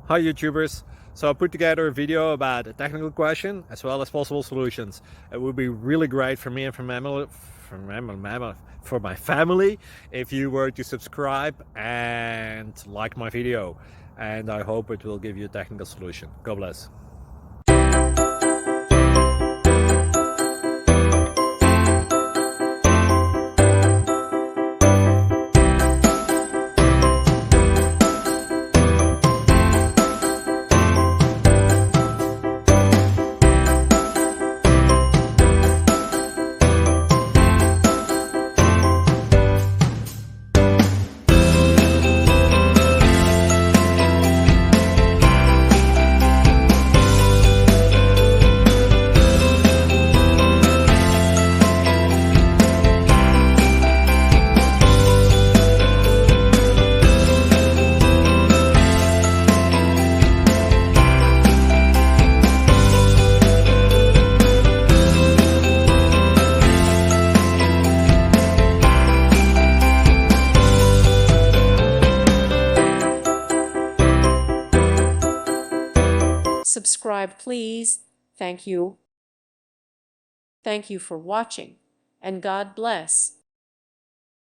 Hi YouTubers! So I put together a video about a technical question as well as possible solutions. It would be really great for me and for my family if you were to subscribe and like my video, and I hope it will give you a technical solution. God bless. Subscribe, please. Thank you. Thank you for watching, and God bless.